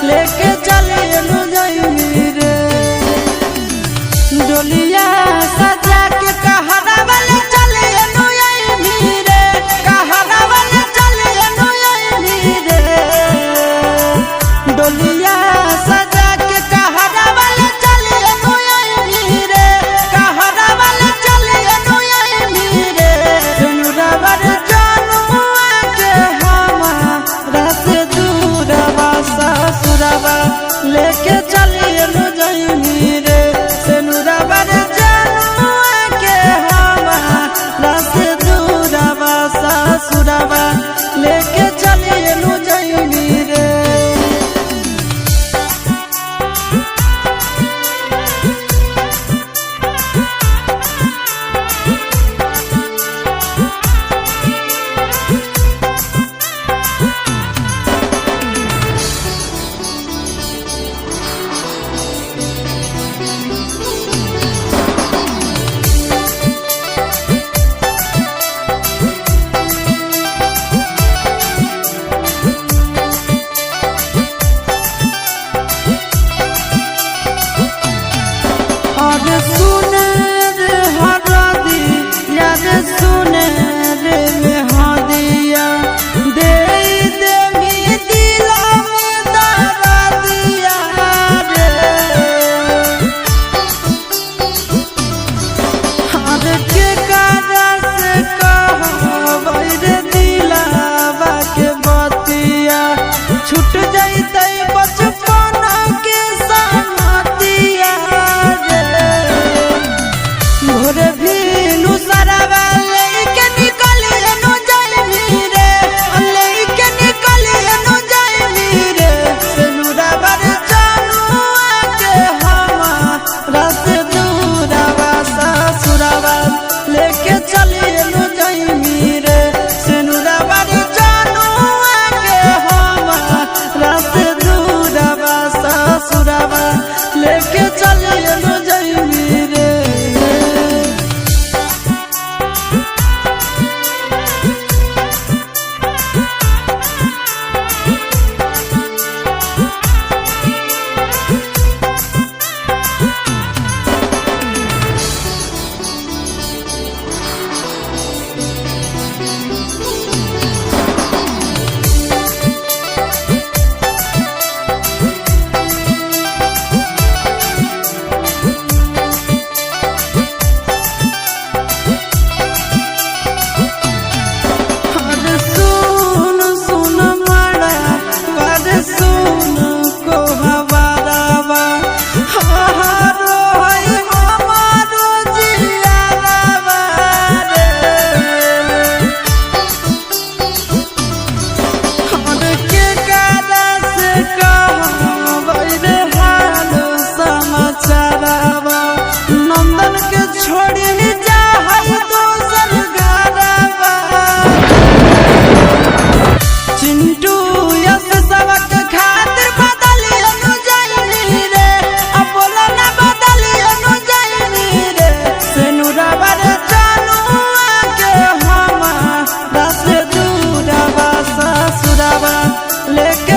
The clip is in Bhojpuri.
लेके चले नु जाइमी रे डोलिया सजा के कहरा वाले चले नु जाइमी रे कहरा वाले चले नु जाइमी रे डोलिया सजा के कहरा वाले चले नु जाइमी रे कहरा वाले चले नु जाइमी रे सुनुरा बर जानुआ के हमारा से दूरवा ससुरवा लेके चले नु जाइमी रे सुनुरा बर जानुआ के हमारा से दूरवा ससुरवा लेके चले नु जाइमी रे अरे सुने रे हरदी याद सुने रे मेहदिया दे दे मी दिला में दर्दिया रे हर के कारा से कहबै रे दिलावा के बतिया छूट जइतै बचपन के संगतिया भोर भीनु सरवा लेके निकले नु जाइमी रे लेके निकले नु जाइमी रे सुनुरा बर जानुआ के हमारा से दूरवा ससुरवा लेके चले नु जाइमी रे सुनुरा बर जानुआ के हमारा से दूरवा ससुरवा लेके चले नु जाइमी रे नंदन के छोड़ी जा दोसर घरवा चिंटू यस सबक खातिर बदलियो नु जाइमी रे अपोला ना बदलियो नु जाइमी रे सुनुरा बर जानुआ के हमारा से दूरवा ससुरवा लेके